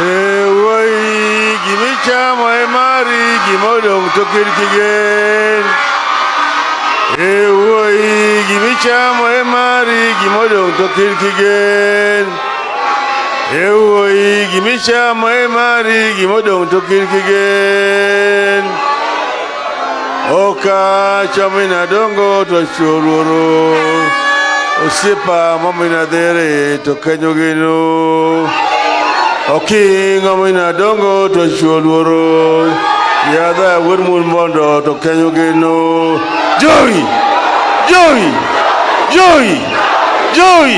Ewoi gimichamo emari gimodong tokirkigen. Ewoi gimichamo emari gimodong tokirkigen. Ewoi gimichamo emari gimodong tokirkigen. Oka chamina dongo to chururu. Osipa mamina dere to kanyogino. Oki ngamina dongo to chururu. Yada wurmun mondo to kanyogino. Joy! Joy! Joy! Joy!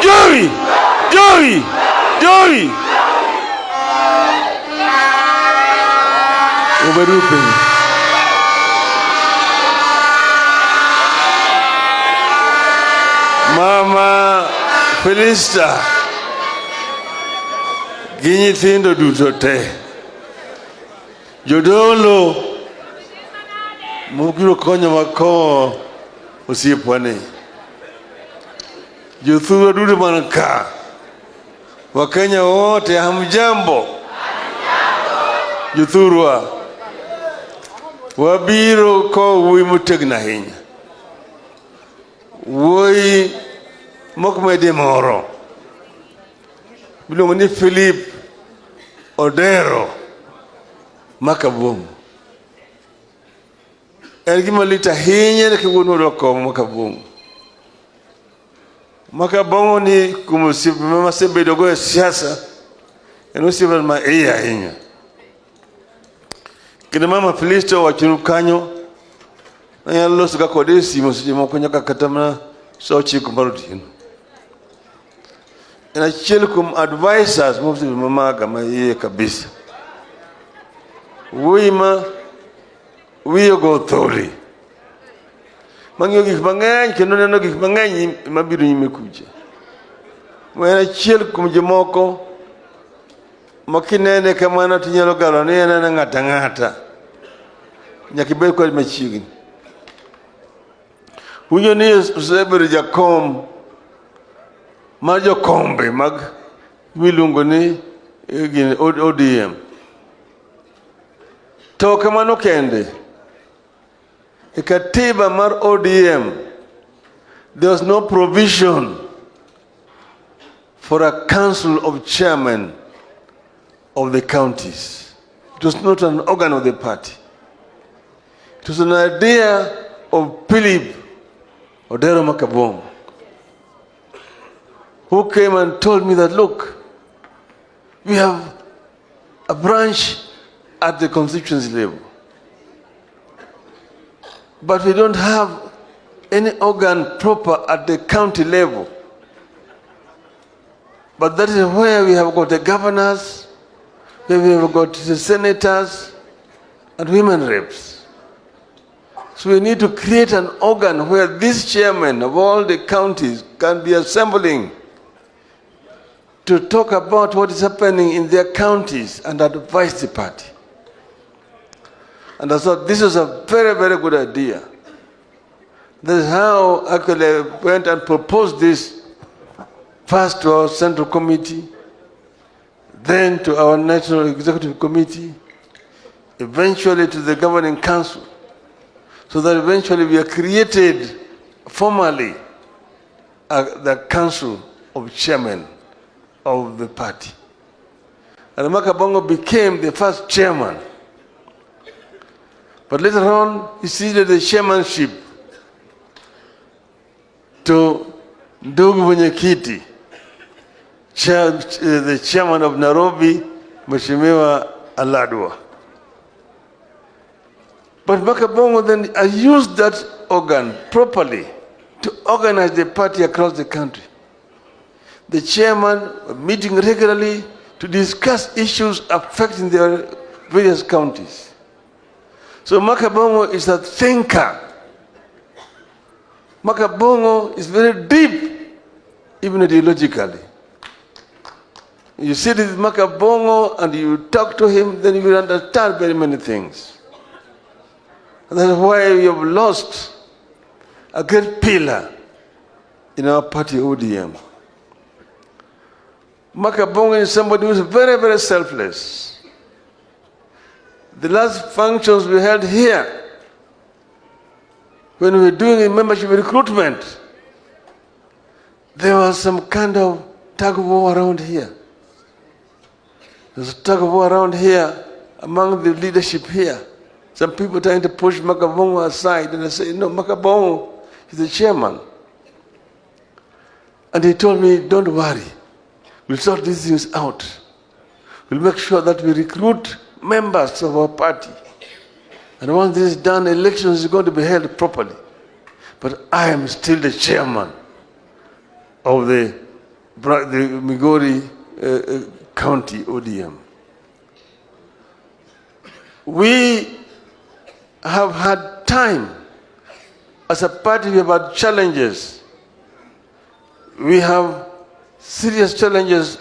Joy! Joy! Joy! Uberupe. Mama Felista Gini thindo duto te Jodolo Mugiro konyo makomo Usiepwane Jothuro duto manaka Wakenya wote hamjambo Jothurwa Wabiro ko wuoyi motegno ahinya Wuoyi mokmede moro miluongo ni Philip Odero Makabongo. En gima lit ahinya ni kawuono doko Makabongo. Makabongo ni kuom osiepe masebedogo e siasa en osiepe ma iye ahinya. Kendo mama Felista wachonu kanyo anyalo loso ga kode simo seche moko nyaka kata mana saa 9 mar otieno. En achiel kuom advisors mosebet mamaga ma iye kabisa. Wuoyi ma wiye go thori. Mang'eyo gik mang'eny kendo neno gik mang'eny mabiro nyime kucha. En achiel kuom jomoko makinene kamano tinyalo galo ni en ng'ata ng'ata. Nyaka ibed kod machiegni. Winjo ni osebedo jakom mar jokombe mag miluongo ni ODM. To kamano kende, e katiba mar ODM, there was no provision for a council of chairmen of the counties. It was not an organ of the party. It was an idea of Philip Odero Makabongo, who came and told me that, look, we have a branch at the constituency level, but we don't have any organ proper at the county level. But that is where we have got the governors, where we have got the senators and women reps. So we need to create an organ where these chairmen of all the counties can be assembling to talk about what is happening in their counties and advise the party. And I thought this was a very, very good idea. That is how actually I went and proposed this first to our Central Committee, then to our National Executive Committee, eventually to the Governing Council, so that eventually we are created formally the Council of Chairmen of the party. And Makabongo became the first chairman. But later on, he ceded the chairmanship to Ndugu Mwenyekiti, the chairman of Nairobi, Mheshimiwa Aladwa. But Makabongo then used that organ properly to organize the party across the country. The chairman meeting regularly to discuss issues affecting their various counties. So Makabongo is a thinker. Makabongo is very deep, even ideologically. You sit with Makabongo and you talk to him, then you will understand very many things. And that's why we have lost a great pillar in our party ODM. Makabongo is somebody who is very, very selfless. The last functions we held here, when we were doing a membership recruitment, there was some kind of tug of war around here. There's a tug of war around here among the leadership here. Some people trying to push Makabongo aside, and I say, no, Makabongo is the chairman. And he told me, don't worry, we'll sort these things out. We'll make sure that we recruit members of our party. And once this is done, elections is going to be held properly. But I am still the chairman of the Migori County ODM. We have had time. As a party, we have had challenges. We have serious challenges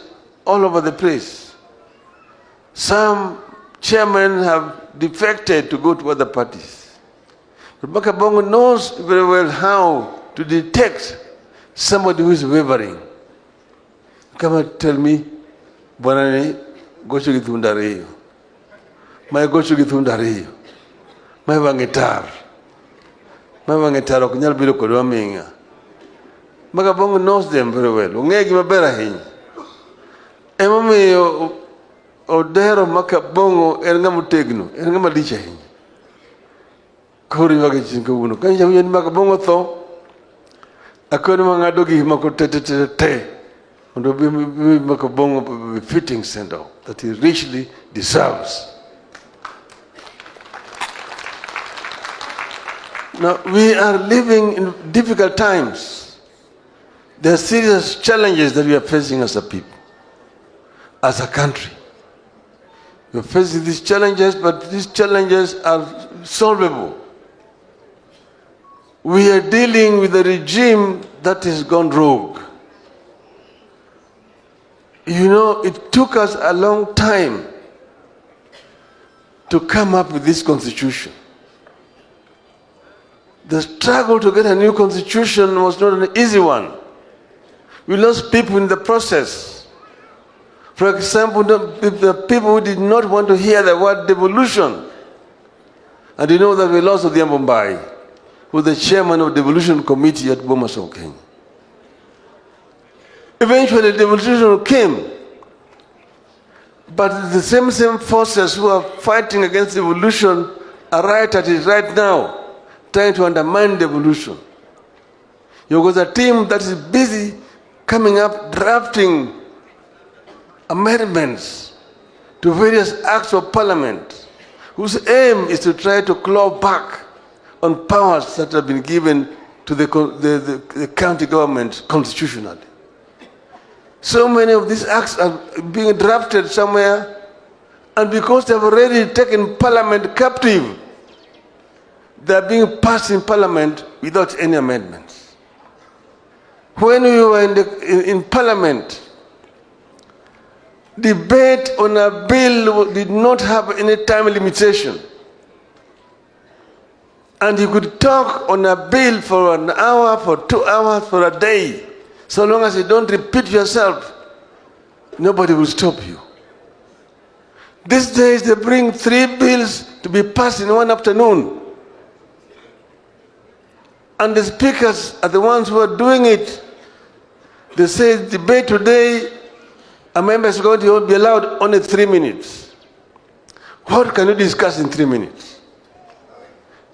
all over the place. Some chairmen have defected to go to other parties. But Makabongo knows very well how to detect somebody who is wavering. Come and tell me, Bwanani, go to Githundareyo. My go to Githundareyo. My wangetar. My wangetar okunyal bilo kodwa minga. Makabongo knows them very well. Ungegi mabera hinyi. Emami odero Makabongo enga mutegno, enga malicha hinyi. Kori wage chinko uno. Kanja huyo ni Makabongo tho. Akoni mangadogi makotete. Ondo bi Makabongo be fitting send off that he richly deserves. Now, we are living in difficult times. There are serious challenges that we are facing as a people, as a country. We are facing these challenges, but these challenges are solvable. We are dealing with a regime that has gone rogue. You know, it took us a long time to come up with this constitution. The struggle to get a new constitution was not an easy one. We lost people in the process. For example, the people who did not want to hear the word devolution. And you know that we lost Odinga Mumbai, who was the chairman of the devolution committee at Bomaso, Kenya. Eventually, devolution came. But the same forces who are fighting against devolution are right at it right now, trying to undermine devolution. There was a team that is busy coming up, drafting amendments to various acts of parliament, whose aim is to try to claw back on powers that have been given to the county government constitutionally. So many of these acts are being drafted somewhere, and because they have already taken parliament captive, they are being passed in parliament without any amendments. When we were in parliament, debate on a bill did not have any time limitation. And you could talk on a bill for an hour, for 2 hours, for a day. So long as you don't repeat yourself, nobody will stop you. These days they bring 3 bills to be passed in one afternoon. And the speakers are the ones who are doing it. They say debate today, a member is going to be allowed only 3 minutes. What can you discuss in 3 minutes?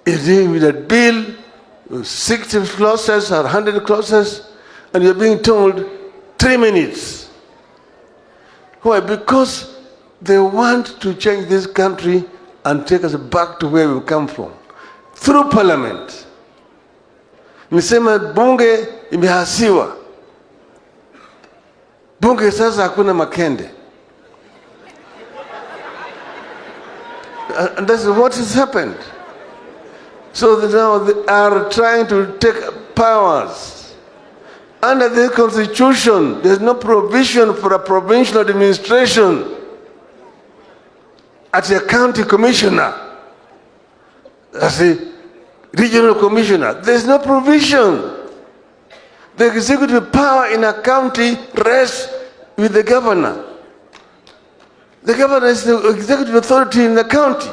Is it with a bill, 60 clauses or 100 clauses, and you're being told 3 minutes? Why? Because they want to change this country and take us back to where we come from. Through parliament. Nisema bunge imehasiwa. Bunge sasa hakuna makende. And that's what has happened. So now they are trying to take powers. Under the constitution, there's no provision for a provincial administration as a county commissioner, as a regional commissioner. There's no provision. The executive power in a county rests with the governor. The governor is the executive authority in the county.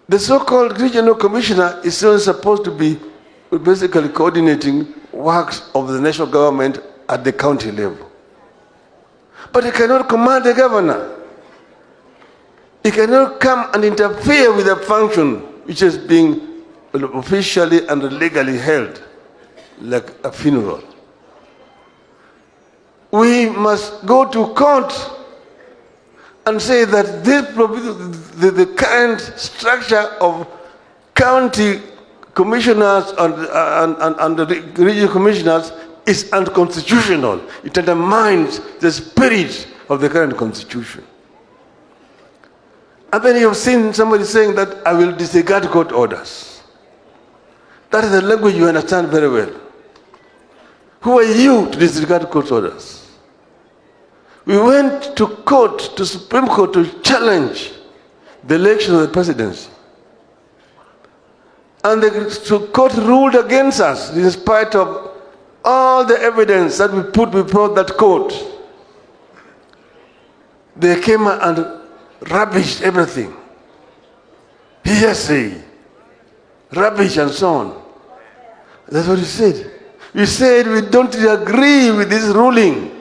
The so-called regional commissioner is still supposed to be basically coordinating works of the national government at the county level. But he cannot command the governor. He cannot come and interfere with a function which is being officially and legally held, like a funeral. We must go to court and say that the current structure of county commissioners and the regional commissioners is unconstitutional. It undermines the spirit of the current constitution. And then you've seen somebody saying that I will disregard court orders. That is the language you understand very well. Who are you to disregard court orders? We went to court, to Supreme Court, to challenge the election of the presidency. And the court ruled against us in spite of all the evidence that we put before that court. They came and rubbished everything. Hearsay, rubbish and so on. That's what you said. You said we don't agree with this ruling,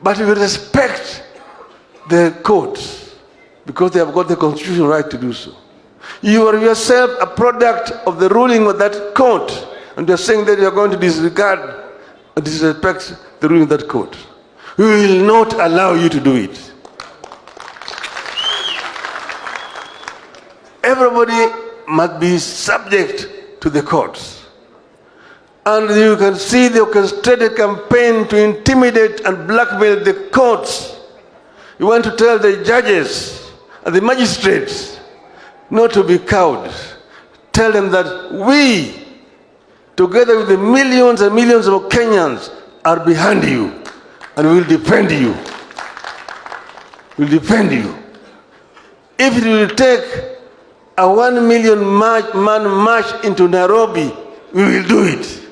but we respect the courts because they have got the constitutional right to do so. You are yourself a product of the ruling of that court, and you are saying that you are going to disregard and disrespect the ruling of that court. We will not allow you to do it. Everybody must be subject to the courts. And you can see the orchestrated campaign to intimidate and blackmail the courts. You want to tell the judges and the magistrates not to be cowed. Tell them that we, together with the millions and millions of Kenyans, are behind you and will defend you. We'll defend you. If it will take a 1 million man march into Nairobi, we will do it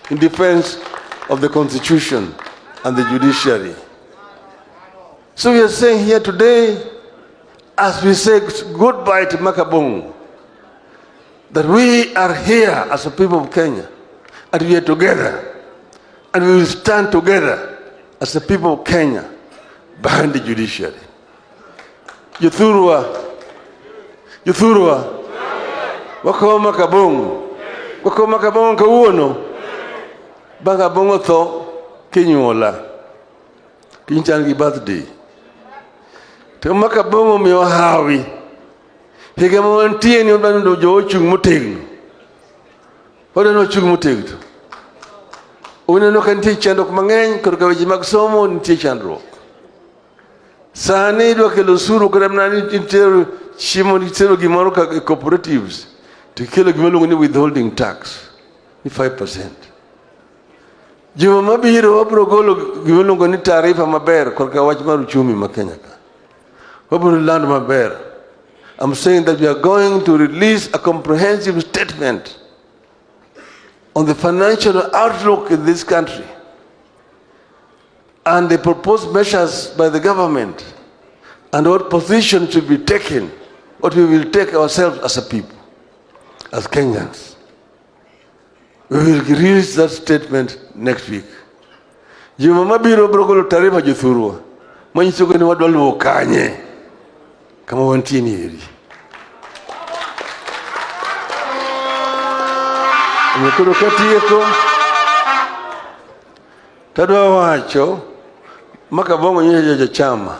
in defense of the Constitution and the judiciary. So we are saying here today, as we say goodbye to Makabong, that we are here as a people of Kenya, and we are together, and we will stand together as the people of Kenya behind the judiciary. Yuthurwa, wako Makabong kawuono, banga bongo tho kinyuola, kinchan gi birthday. To Makabong miyo hawi, higa mawantie ni udano jo ochung motegno. Odano ochung motegno. Uneno ka nitie chandruok mang'eny kod ka weche mag somo nitie chandruok. Sani idwa kelo osuru kata mana nitie chiemo nitero gimoro ka cooperatives to kelo gima luongo ni withholding tax ni 5%. Juma mabiro wabiro golo gima luongo ni taarifa maber kod ka wach mar uchumi ma Kenya ka. Wabiro land maber. I'm saying that we are going to release a comprehensive statement on the financial outlook in this country and the proposed measures by the government and what position should be taken, what we will take ourselves as a people, as Kenyans. We will release that statement next week. Juma mabiro brogolo taarifa Juthurwa. Manyiso ni wadwa luwo kanye kama wantie ni heri. Mekoro katieko tadwa wacho Makabongo nyeje chama.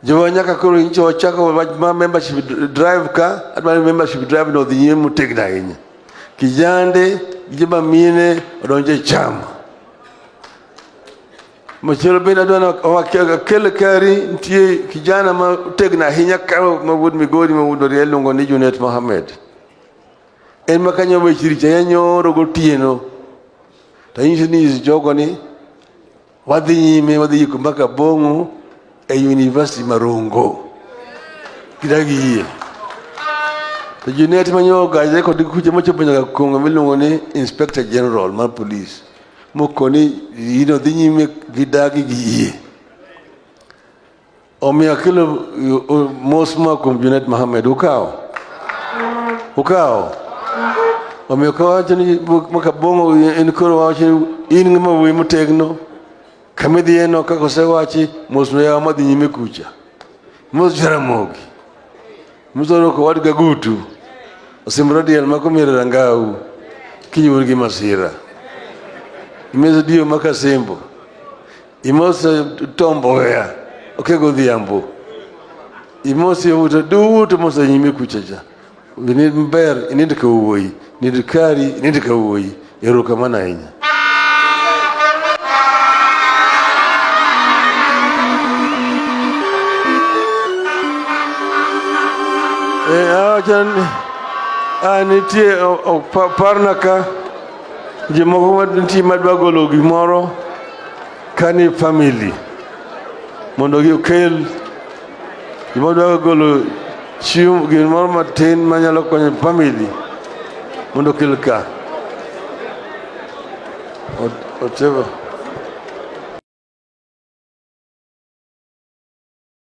Jowa nyaka koro incho wachako ma membership drive ka adwa membership drive no dhi nyime tegna ahinya. Kijande giba mine odonje chama. Machelo bena adwa wakiaga kele kari ntie kijana ma tegna ahinya ka mawud migodi mawud Raila ngo ni Junet Mohammed. En makanyo wechiricha yanyoro gotieno. Tanyisi ni jogo ni wadhi nyime wadhi yiko Makabongo university Marongo. Kidagi hiye. The Junet manyo gaje kodi kuche mocho penyaga kunga milungo ni Inspector General ma police. mokoni ino dhi nyime gidagi gi yie. Omiyo akelo mos ma kuom Junet Mohammed ukawo. Omiyo kawacho ni makabongo in koro wacho ni in ng'ama wuoyi motegno kamidhi eno kaka osewachi mos no yawa madhi nyime kucha. Mos Jaramogi. Mos oroko wadga Gutu. Osimbro diel mako miere rangau kinyuol gi masira. Imeso dio maka sembo. Imoso tombo wea. Okego dhiambo. Imoso yuto duto moso nyime kucha cha. Vinid mber inid ka wuoyi. Nid kari inid ka wuoyi. Erokamano ahinya. Nitie parna ka jomoko nitie madwa golo gimoro kani family mondo gikel gimoro dwa golo chiemo gimoro matin manyalo konyo family mondo kel ka whatever.